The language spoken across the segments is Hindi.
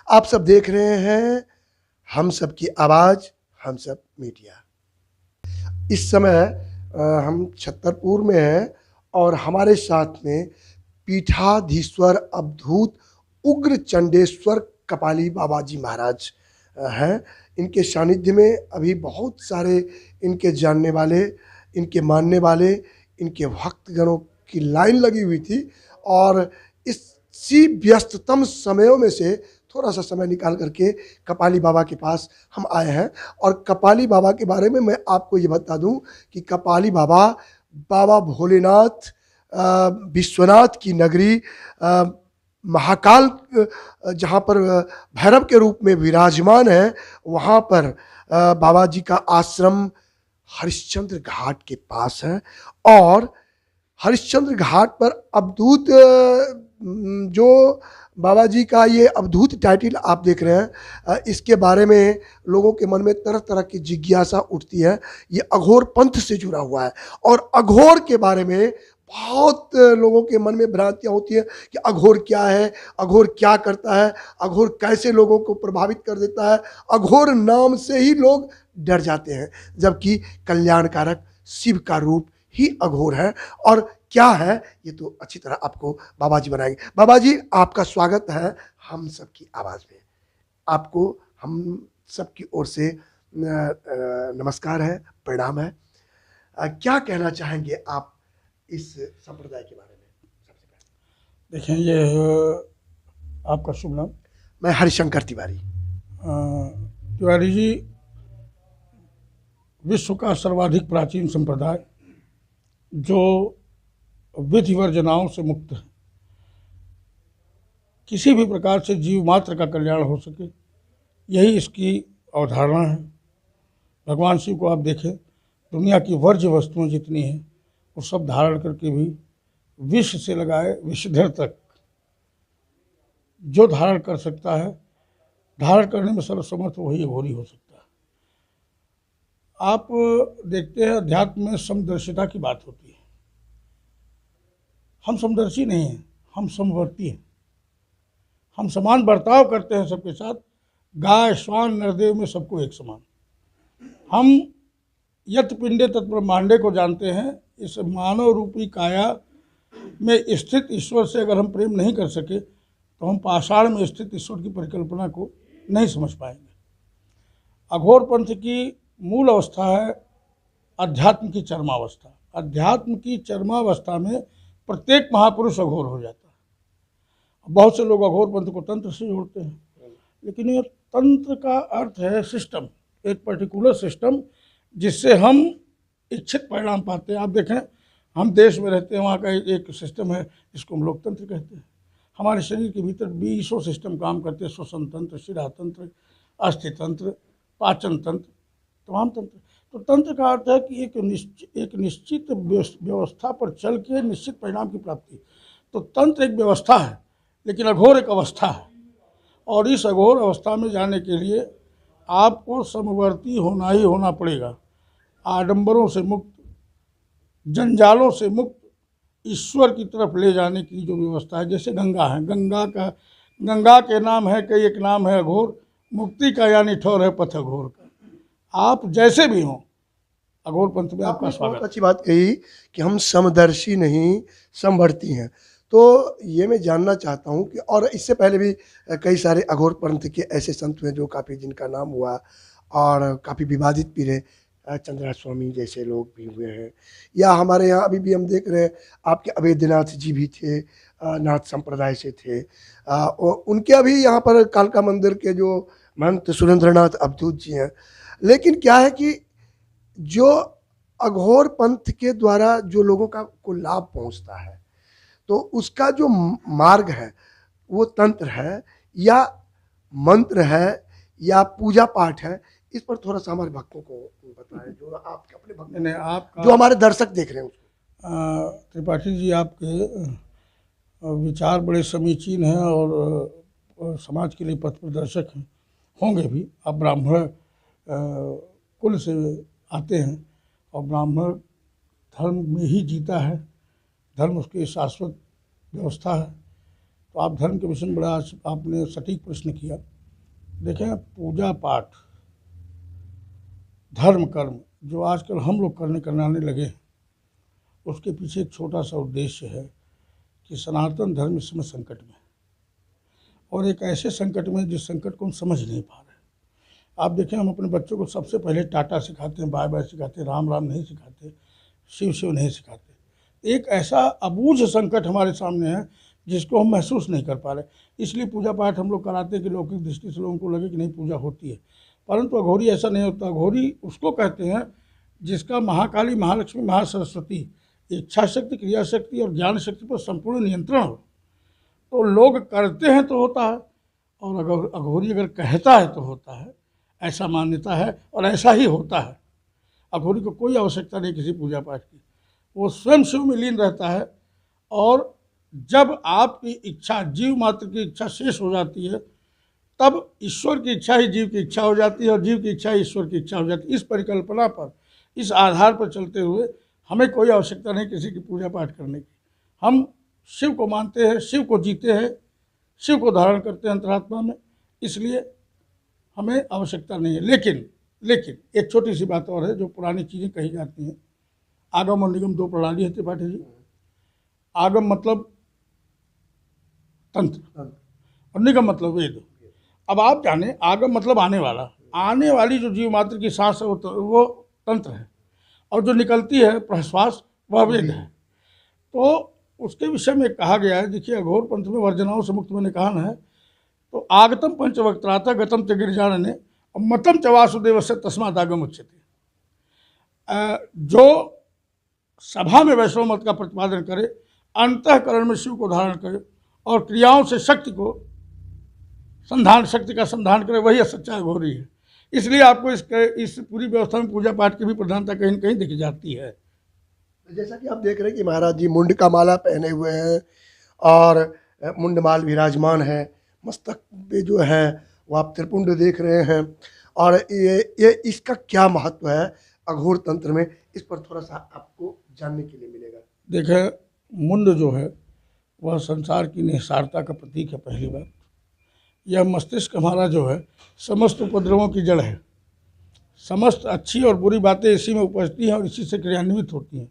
आप सब देख रहे हैं हम सब की आवाज़, हम सब मीडिया। इस समय हम छतरपुर में हैं और हमारे साथ में पीठाधीश्वर अवधूत उग्र चंडेश्वर कपाली बाबा जी महाराज हैं। इनके सानिध्य में अभी बहुत सारे इनके जानने वाले, इनके मानने वाले, इनके भक्तगणों की लाइन लगी हुई थी और इसी व्यस्ततम समयों में से थोड़ा सा समय निकाल करके कपाली बाबा के पास हम आए हैं। और कपाली बाबा के बारे में मैं आपको ये बता दूं कि कपाली बाबा बाबा भोलेनाथ विश्वनाथ की नगरी महाकाल जहाँ पर भैरव के रूप में विराजमान है, वहाँ पर बाबा जी का आश्रम हरिश्चंद्र घाट के पास है। और हरिश्चंद्र घाट पर अवधूत जो बाबा जी का ये अवधूत टाइटल आप देख रहे हैं, इसके बारे में लोगों के मन में तरह तरह की जिज्ञासा उठती है। ये अघोर पंथ से जुड़ा हुआ है और अघोर के बारे में बहुत लोगों के मन में भ्रांतियाँ होती है कि अघोर क्या है, अघोर क्या करता है, अघोर कैसे लोगों को प्रभावित कर देता है। अघोर नाम से ही लोग डर जाते हैं, जबकि कल्याणकारक शिव का रूप ही अघोर है। और क्या है ये तो अच्छी तरह आपको बाबा जी बनाएंगे। बाबा जी, आपका स्वागत है हम सबकी आवाज़ में। आपको हम सबकी ओर से नमस्कार है, प्रणाम है। क्या कहना चाहेंगे आप इस संप्रदाय के बारे में? सबसे पहले देखें, ये आपका शुभ नाम? मैं हरिशंकर तिवारी। तिवारी जी, विश्व का सर्वाधिक प्राचीन संप्रदाय जो विधि वर्जनाओं से मुक्त है, किसी भी प्रकार से जीव मात्र का कल्याण हो सके, यही इसकी अवधारणा है। भगवान शिव को आप देखें, दुनिया की वर्ज्य वस्तुएं जितनी हैं वो सब धारण करके भी विष से लगाए विषधर तक जो धारण कर सकता है, धारण करने में सर्वसमर्थ वही अघोरी हो सकता है। आप देखते हैं अध्यात्म में समदर्शिता की बात होती है। हम समदर्शी नहीं हैं, हम समवर्ती हैं। हम समान बर्ताव करते हैं सबके साथ, गाय श्वान नरदेव में सबको एक समान। हम यत पिंडे तत्ब्रह्मांडे को जानते हैं। इस मानव रूपी काया में स्थित ईश्वर से अगर हम प्रेम नहीं कर सके तो हम पाषाण में स्थित ईश्वर की परिकल्पना को नहीं समझ पाएंगे। अघोर पंथ की मूल अवस्था है अध्यात्म की चरमावस्था। अध्यात्म की चरमावस्था में प्रत्येक महापुरुष अघोर हो जाता है। बहुत से लोग अघोर पंथ को तंत्र से जोड़ते हैं, लेकिन ये तंत्र का अर्थ है सिस्टम, एक पर्टिकुलर सिस्टम जिससे हम इच्छित परिणाम पाते हैं। आप देखें, हम देश में रहते हैं, वहाँ का एक सिस्टम है जिसको हम लोकतंत्र कहते हैं। हमारे शरीर के भीतर 20 सिस्टम काम करते हैं, श्वसन तंत्र, शिरातंत्र, अस्थितंत्र, पाचन तंत्र, तमाम तंत्र। तो तंत्र का अर्थ है कि एक निश्चित व्यवस्था पर चल के निश्चित परिणाम की प्राप्ति। तो तंत्र एक व्यवस्था है, लेकिन अघोर एक अवस्था है। और इस अघोर अवस्था में जाने के लिए आपको समवर्ती होना ही होना पड़ेगा। आडंबरों से मुक्त, जंजालों से मुक्त, ईश्वर की तरफ ले जाने की जो व्यवस्था है। जैसे गंगा है, गंगा के नाम है कई, एक नाम है अघोर, मुक्ति का यानी ठौर है पथ अघोर का। आप जैसे भी हों, अघोर पंथ में आपका स्वागत। बहुत अच्छी बात कही कि हम समदर्शी नहीं समवर्ती हैं। तो ये मैं जानना चाहता हूँ कि और इससे पहले भी कई सारे अघोर पंथ के ऐसे संत हुए जो काफ़ी जिनका नाम हुआ और काफ़ी विवादित भी रहे। चंद्रनाथ स्वामी जैसे लोग भी हुए हैं, या हमारे यहाँ अभी भी हम देख रहे हैं आपके अवैधनाथ जी भी थे, नाथ संप्रदाय से थे। और उनके अभी यहाँ पर कालका मंदिर के जो महंत सुरेंद्रनाथ अवधूत जी हैं। लेकिन क्या है कि जो अघोर पंथ के द्वारा जो लोगों का को लाभ पहुंचता है, तो उसका जो मार्ग है वो तंत्र है या मंत्र है या पूजा पाठ है? इस पर थोड़ा सा हमारे भक्तों को बताएं, जो आपके अपने भक्त ने आपका जो हमारे दर्शक देख रहे हैं उसको। त्रिपाठी जी, आपके विचार बड़े समीचीन हैं और समाज के लिए पथ प्रदर्शक हैं, होंगे भी। आप ब्राह्मण कुल से आते हैं और ब्राह्मण धर्म में ही जीता है, धर्म उसकी शाश्वत व्यवस्था है। तो आप धर्म के विषय में बड़ा आपने सटीक प्रश्न किया। देखें, पूजा पाठ, धर्म कर्म जो आजकल हम लोग करने लगे हैं, उसके पीछे एक छोटा सा उद्देश्य है कि सनातन धर्म इस समय संकट में, और एक ऐसे संकट में जिस संकट को हम समझ नहीं पा रहे। आप देखें, हम अपने बच्चों को सबसे पहले टाटा सिखाते हैं, बाय बाय सिखाते हैं, राम राम नहीं सिखाते, शिव शिव नहीं सिखाते। एक ऐसा अबूझ संकट हमारे सामने है जिसको हम महसूस नहीं कर पा रहे। इसलिए पूजा पाठ हम लोग कराते हैं कि लौकिक दृष्टि से लोगों को लगे कि नहीं पूजा होती है, परंतु अघोरी ऐसा नहीं होता। अघोरी उसको कहते हैं जिसका महाकाली, महालक्ष्मी, महासरस्वती, इच्छा शक्ति, क्रिया शक्ति और ज्ञान शक्ति पर संपूर्ण नियंत्रण हो। तो लोग करते हैं तो होता है, और अगर अघोरी अगर कहता है तो होता है, ऐसा मान्यता है और ऐसा ही होता है। अघोरी को कोई आवश्यकता नहीं किसी पूजा पाठ की, वो स्वयं शिव में लीन रहता है। और जब आपकी इच्छा, जीव मात्र की इच्छा शेष हो जाती है, तब ईश्वर की इच्छा ही जीव की इच्छा हो जाती है और जीव की इच्छा ईश्वर की इच्छा हो जाती है। इस परिकल्पना पर, इस आधार पर चलते हुए हमें कोई आवश्यकता नहीं किसी की पूजा पाठ करने की। हम शिव को मानते हैं, शिव को जीते हैं, शिव को धारण करते हैं अंतरात्मा में, इसलिए हमें आवश्यकता नहीं है। लेकिन एक छोटी सी बात और है जो पुरानी चीज़ें कही जाती हैं। आगम और निगम दो प्रणाली है त्रिपाठी जी। आगम मतलब तंत्र और निगम मतलब वेद। अब आप जाने, आगम मतलब आने वाला, आने वाली जो जीव मात्र की सांस है वो तंत्र है, और जो निकलती है प्रश्वास वह वेद है। तो उसके विषय में कहा गया है, देखिए अघोर पंथ में वर्जनाओं से मुक्त मैंने कहा है, तो आगतम पंचवक्त्राता गतम च गिरिजानने और मतम च वासुदेव से तस्मात् आगम उच्यते। जो सभा में वैष्णव मत का प्रतिपादन करे, अंतःकरण में शिव को धारण करे और क्रियाओं से शक्ति को शक्ति का संधान करे, वही सच्चा अघोरी है। इसलिए आपको इस पूरी व्यवस्था में पूजा पाठ की भी प्रधानता कहीं न कहीं दिख जाती है। जैसा कि आप देख रहे हैं कि महाराज जी मुंड का माला पहने हुए हैं और मुंडमाल विराजमान है, मस्तक पे जो है वो आप त्रिपुंड देख रहे हैं। और ये इसका क्या महत्व है अघोर तंत्र में, इस पर थोड़ा सा आपको जानने के लिए मिलेगा। देखें, मुंड जो है वह संसार की निस्सारता का प्रतीक है। पहली बात, यह मस्तिष्क हमारा जो है समस्त उपद्रवों की जड़ है। समस्त अच्छी और बुरी बातें इसी में उपजती हैं और इसी से क्रियान्वित होती हैं।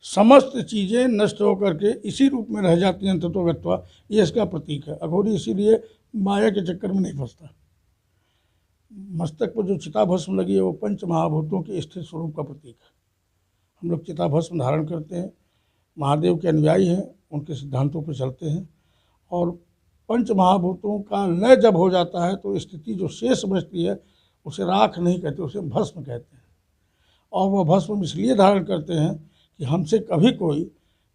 समस्त चीज़ें नष्ट होकर के इसी रूप में रह जाती हैं तत्वगत्वा, ये इसका प्रतीक है। अघोरी इसीलिए माया के चक्कर में नहीं फंसता। मस्तक पर जो चिता भस्म लगी है वो पंच महाभूतों के स्थिर स्वरूप का प्रतीक है। हम लोग चिता भस्म धारण करते हैं, महादेव के अनुयायी हैं, उनके सिद्धांतों पर चलते हैं, और पंच महाभूतों का लय जब हो जाता है तो स्थिति जो शेष बचती है उसे राख नहीं कहते, उसे भस्म कहते हैं। और वह भस्म इसलिए धारण करते हैं कि हमसे कभी कोई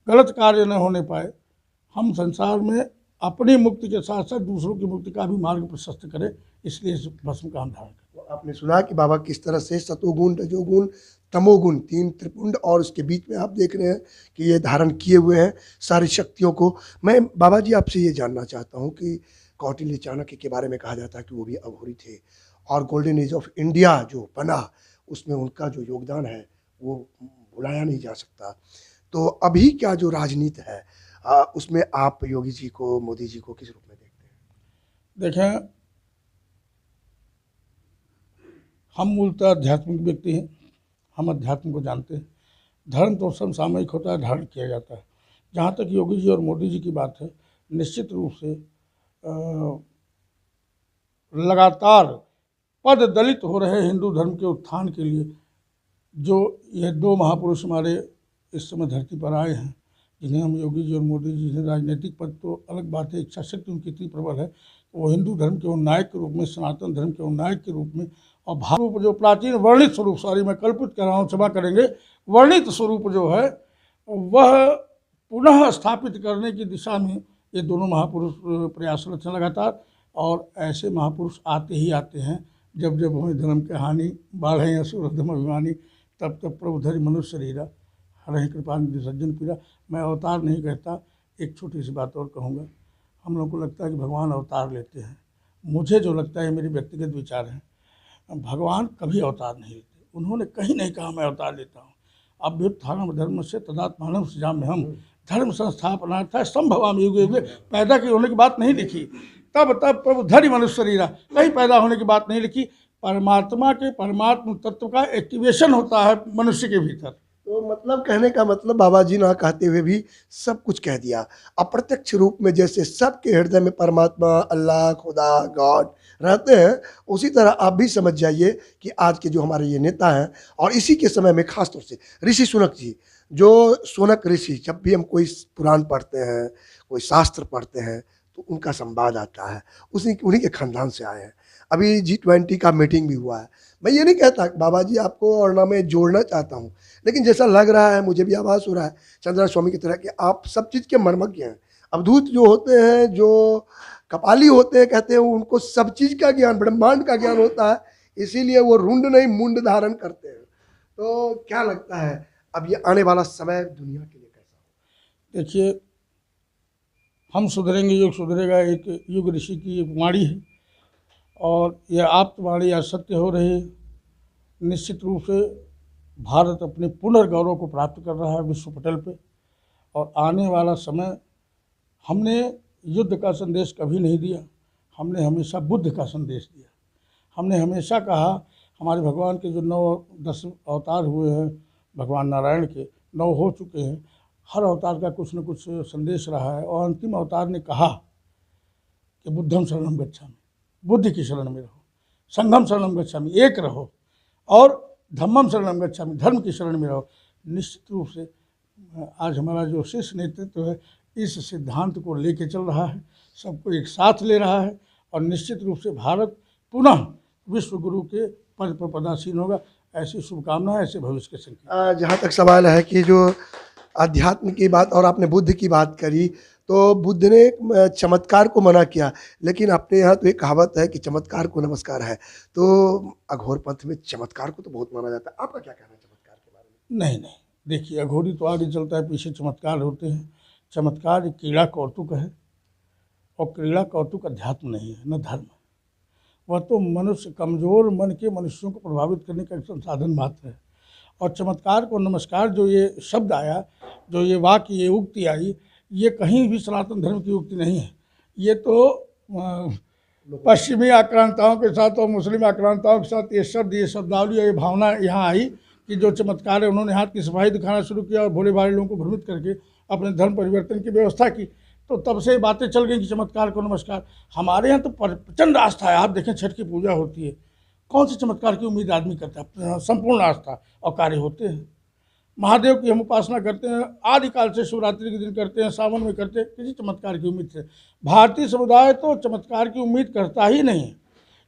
गलत कार्य न होने पाए, हम संसार में अपनी मुक्ति के साथ साथ दूसरों की मुक्ति का भी मार्ग प्रशस्त करें, इसलिए इस भस्म का हम धारण करते हैं। तो आपने सुना कि बाबा किस तरह से सतोगुण, रजोगुण, तमोगुण, तीन त्रिपुंड, और उसके बीच में आप देख रहे हैं कि ये धारण किए हुए हैं सारी शक्तियों को। मैं बाबा जी आपसे ये जानना चाहता हूँ कि कौटिल्य चाणक्य के बारे में कहा जाता है कि वो भी अघोरी थे, और गोल्डन एज ऑफ इंडिया जो बना उसमें उनका जो योगदान है वो भुलाया नहीं जा सकता। तो अभी क्या जो राजनीति है उसमें आप योगी जी को, मोदी जी को किस रूप में देखते हैं? देखें, हम मूलतः आध्यात्मिक व्यक्ति हैं, हम अध्यात्म को जानते हैं। धर्म तो समसामयिक होता है, धारण किया जाता है। जहाँ तक योगी जी और मोदी जी की बात है, निश्चित रूप से लगातार पद दलित हो रहे हिंदू धर्म के उत्थान के लिए जो ये दो महापुरुष हमारे इस समय धरती पर आए हैं, जिन्हें हम योगी जी और मोदी जी, जिन्हें राजनीतिक पद तो अलग बात है, इच्छा शक्ति उनकी इतनी प्रबल है, वो हिंदू धर्म के उन्नायक के रूप में, सनातन धर्म के उन्नायक के रूप में, और भाव जो प्राचीन वर्णित स्वरूप, सॉरी मैं कल्पित कर रहा हूँ, क्षमा करेंगे, वर्णित स्वरूप जो है वह पुनः स्थापित करने की दिशा में ये दोनों महापुरुष प्रयासरत हैं लगातार। और ऐसे महापुरुष आते ही आते हैं, जब जब हमें धर्म की हानि बाढ़ें असुर धर्म अभिमानी, तब तब प्रभु धरि मनुष्य शरीरा हरे कृपा निधि सज्जन पीरा। मैं अवतार नहीं कहता, एक छोटी सी बात और कहूँगा। हम लोग को लगता है कि भगवान अवतार लेते हैं, मुझे जो लगता है, मेरी व्यक्तिगत विचार है, भगवान कभी अवतार नहीं लेते। उन्होंने कहीं नहीं कहा मैं अवतार लेता हूँ। अभ्युत्थानम धर्म से तदात्मानम सृजाम्यहम्, धर्म संस्थापना था संभवामि युगे युगे, पैदा की होने की बात नहीं लिखी। तब प्रभु धरि मनुष्य शरीरा, कहीं पैदा होने की बात नहीं लिखी। परमात्मा के परमात्म तत्व का एक्टिवेशन होता है मनुष्य के भीतर। तो मतलब कहने का मतलब बाबा जी ना कहते हुए भी सब कुछ कह दिया। अप्रत्यक्ष रूप में जैसे सबके हृदय में परमात्मा, अल्लाह, खुदा, गॉड रहते हैं, उसी तरह आप भी समझ जाइए कि आज के जो हमारे ये नेता हैं, और इसी के समय में खास तौर से ऋषि सुनक जी, जो सोनक ऋषि, जब भी हम कोई पुराण पढ़ते हैं, कोई शास्त्र पढ़ते हैं, तो उनका संवाद आता है, उसी उन्हीं के खानदान से आए हैं। अभी G20 का मीटिंग भी हुआ है। मैं ये नहीं कहता कि बाबा जी आपको और ना मैं जोड़ना चाहता हूँ, लेकिन जैसा लग रहा है, मुझे भी आभास हो रहा है चंद्रा स्वामी की तरह कि आप सब चीज़ के मर्मज्ञ हैं। अवधूत जो होते हैं, जो कपाली होते हैं, कहते हैं उनको सब चीज़ का ज्ञान, ब्रह्मांड का ज्ञान होता है, इसीलिए वो रुंड नहीं मुंड धारण करते हैं। तो क्या लगता है अब ये आने वाला समय दुनिया के लिए कैसा हो? देखिए, हम सुधरेंगे युग सुधरेगा, एक युग ऋषि की एक वाणी है, और यह आप्तवाणी आज सत्य हो रही है। निश्चित रूप से भारत अपने पुनर्गौरव को प्राप्त कर रहा है विश्व पटल पे, और आने वाला समय, हमने युद्ध का संदेश कभी नहीं दिया, हमने हमेशा बुद्ध का संदेश दिया। हमने हमेशा कहा, हमारे भगवान के जो 9-10 अवतार हुए हैं, भगवान नारायण के 9 हो चुके हैं, हर अवतार का कुछ न कुछ संदेश रहा है। और अंतिम अवतार ने कहा कि बुद्धम शरणम गच्छामि, बुद्ध की शरण में रहो, संघम शरणम गच्छामि, एक रहो, और धम्मम शरणम गच्छामि, धर्म की शरण में रहो। निश्चित रूप से आज हमारा जो शीर्ष नेतृत्व है, इस सिद्धांत को लेके चल रहा है, सबको एक साथ ले रहा है, और निश्चित रूप से भारत पुनः विश्व गुरु के पद पर पदासीन होगा। ऐसी शुभकामनाएं, ऐसे भविष्य के संकेत। जहाँ तक सवाल है कि जो अध्यात्म की बात और आपने बुद्ध की बात करी, तो बुद्ध ने चमत्कार को मना किया, लेकिन अपने यहाँ तो एक कहावत है कि चमत्कार को नमस्कार है। तो अघोर पंथ में चमत्कार को तो बहुत माना जाता है। आपका क्या कहना है चमत्कार के बारे में? नहीं नहीं, देखिए, अघोरी तो आगे चलता है, पीछे चमत्कार होते हैं। चमत्कार एक क्रीड़ा कौतुक है, और क्रीड़ा कौतुक अध्यात्म नहीं है, न धर्म। वह तो मनुष्य, कमज़ोर मन के मनुष्यों को प्रभावित करने का एक संसाधन मात्र है। और चमत्कार को नमस्कार, जो ये शब्द आया, जो ये वाक्य, ये उक्ति आई, ये कहीं भी सनातन धर्म की उक्ति नहीं है। ये तो पश्चिमी आक्रांताओं के साथ और मुस्लिम आक्रांताओं के साथ ये शब्द, ये शब्दावली, ये भावना यहाँ आई कि जो चमत्कार है, उन्होंने हाथ की सफाई दिखाना शुरू किया और भोले भाले लोगों को भ्रमित करके अपने धर्म परिवर्तन की व्यवस्था की। तो तब से बातें चल गई कि चमत्कार को नमस्कार। हमारे यहाँ तो प्रचंड आस्था है। आप देखें, छठ की पूजा होती है, कौन से चमत्कार की उम्मीद आदमी करता है? अपने यहाँ संपूर्ण आस्था और कार्य होते हैं। महादेव की हम उपासना करते हैं, आदिकाल से शिवरात्रि के दिन करते हैं, सावन में करते हैं, किसी चमत्कार की उम्मीद से। भारतीय समुदाय तो चमत्कार की उम्मीद करता ही नहीं है।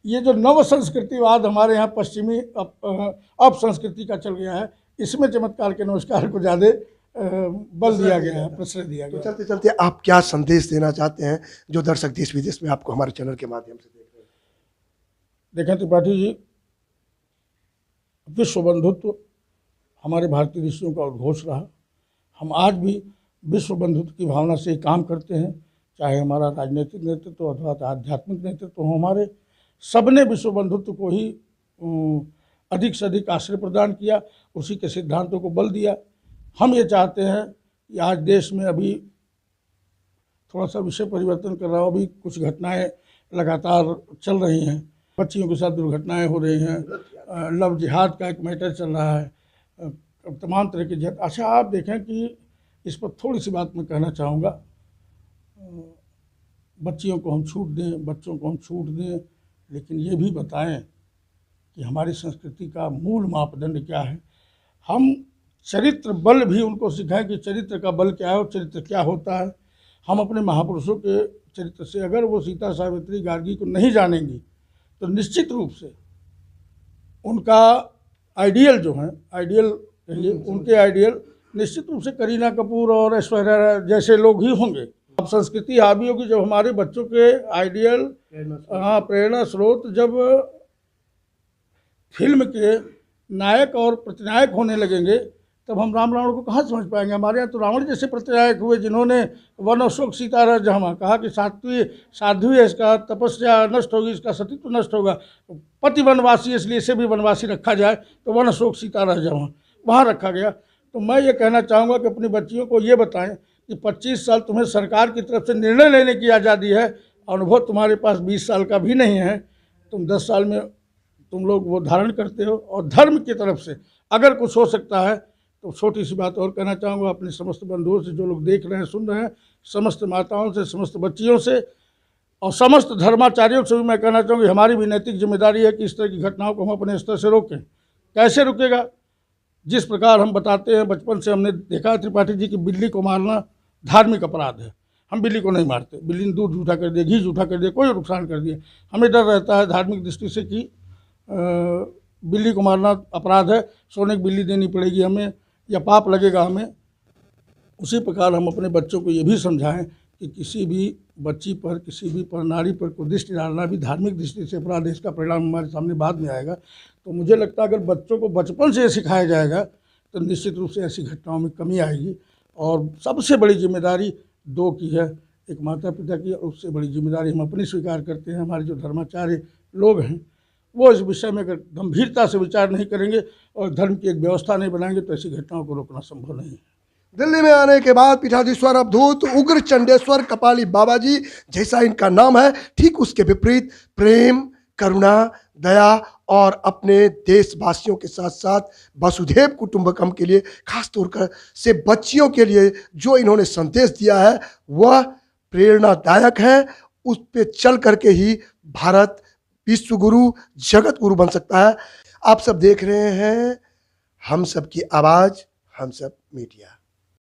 ये जो नव संस्कृतिवाद हमारे यहाँ पश्चिमी अपसंस्कृति का चल गया है, इसमें चमत्कार के नमस्कार को ज़्यादा बल दिया गया है, प्रश्रय दिया तो गया। चलते चलते आप क्या संदेश देना चाहते हैं जो दर्शक देश विदेश में आपको हमारे चैनल के माध्यम से देख रहे हैं? देखें त्रिपाठी जी, विश्व बंधुत्व हमारे भारतीय ऋषियों का उद्घोष रहा। हम आज भी विश्व बंधुत्व की भावना से ही काम करते हैं, चाहे हमारा राजनीतिक नेतृत्व अथवा आध्यात्मिक नेतृत्व हो। हमारे सबने विश्व बंधुत्व को ही अधिक से अधिक आश्रय प्रदान किया, उसी के सिद्धांतों को बल दिया। हम ये चाहते हैं कि आज देश में अभी थोड़ा सा विषय परिवर्तन कर रहा हो, अभी कुछ घटनाएं लगातार चल रही हैं, बच्चियों के साथ दुर्घटनाएं हो रही हैं, लव जिहाद का एक मैटर चल रहा है, तमाम तरह की जिहाद। अच्छा, आप देखें कि इस पर थोड़ी सी बात मैं कहना चाहूँगा। बच्चियों को हम छूट दें, बच्चों को हम छूट दें, लेकिन ये भी बताएं कि हमारी संस्कृति का मूल मापदंड क्या है। हम चरित्र बल भी उनको सिखाएं कि चरित्र का बल क्या है और चरित्र क्या होता है। हम अपने महापुरुषों के चरित्र से, अगर वो सीता, सावित्री, गार्गी को नहीं जानेंगी, तो निश्चित रूप से उनका आइडियल जो है, आइडियल कहिए, उनके आइडियल निश्चित रूप से करीना कपूर और ऐश्वर्या राय जैसे लोग ही होंगे। अब संस्कृति हावी होगी जब हमारे बच्चों के आइडियल, हाँ, प्रेरणा स्रोत जब फिल्म के नायक और प्रतिनायक होने लगेंगे, तब हम राम रावण को कहाँ समझ पाएंगे। हमारे यहाँ तो रावण जैसे प्रतिनायक हुए जिन्होंने वन अशोक सीता राजमा कहा कि साध्वी है, इसका तपस्या नष्ट होगी, इसका सतीत्व नष्ट होगा, पति वनवासी इसलिए इसे भी वनवासी रखा जाए, तो वन अशोक सीता राजमा वहाँ रखा गया। तो मैं ये कहना चाहूँगा कि अपनी बच्चियों को ये बताएं कि 25 साल तुम्हें सरकार की तरफ से निर्णय लेने की आज़ादी है, अनुभव तुम्हारे पास 20 साल का भी नहीं है, तुम 10 साल में तुम लोग वो धारण करते हो। और धर्म की तरफ से अगर कुछ हो सकता है तो छोटी सी बात और कहना चाहूँगा अपने समस्त बंधुओं से, जो लोग देख रहे हैं सुन रहे हैं, समस्त माताओं से, समस्त बच्चियों से और समस्त धर्माचार्यों से भी मैं कहना चाहूँगी, हमारी भी नैतिक जिम्मेदारी है कि इस तरह की घटनाओं को हम अपने स्तर से रोकें। कैसे रुकेगा? जिस प्रकार हम बताते हैं, बचपन से हमने देखा है त्रिपाठी जी कि बिल्ली को मारना धार्मिक अपराध है। हम बिल्ली को नहीं मारते, बिल्ली ने दूध जूठा कर दिया, घी जूठा कर दिया, कोई नुकसान कर दिया, हमें डर रहता है धार्मिक दृष्टि से कि बिल्ली को मारना अपराध है, सोने की बिल्ली देनी पड़ेगी हमें या पाप लगेगा हमें। उसी प्रकार हम अपने बच्चों को ये भी समझाएं कि किसी भी बच्ची पर, किसी भी पर, नारी पर को दृष्टि डालना भी धार्मिक दृष्टि से अपराध है। इसका परिणाम हमारे सामने बाद में आएगा। तो मुझे लगता है अगर बच्चों को बचपन से सिखाया जाएगा तो निश्चित रूप से ऐसी घटनाओं में कमी आएगी। और सबसे बड़ी जिम्मेदारी दो की है, एक माता पिता की, और उससे बड़ी जिम्मेदारी हम अपनी स्वीकार करते हैं। हमारे जो धर्माचार्य लोग हैं वो इस विषय में अगर गंभीरता से विचार नहीं करेंगे और धर्म की एक व्यवस्था नहीं बनाएंगे तो ऐसी घटनाओं को रोकना संभव नहीं है। दिल्ली में आने के बाद पीठाधीश्वर अवधूत उग्र चंडेश्वर कपाली बाबा जी जैसा इनका नाम है, ठीक उसके विपरीत प्रेम, करुणा, दया और अपने देशवासियों के साथ साथ वसुधैव कुटुंबकम के लिए, खास तौर पर से बच्चियों के लिए जो इन्होंने संदेश दिया है वह प्रेरणादायक है। उस पे चल करके ही भारत विश्व गुरु, जगत गुरु बन सकता है। आप सब देख रहे हैं हम सब की आवाज़, हम सब मीडिया।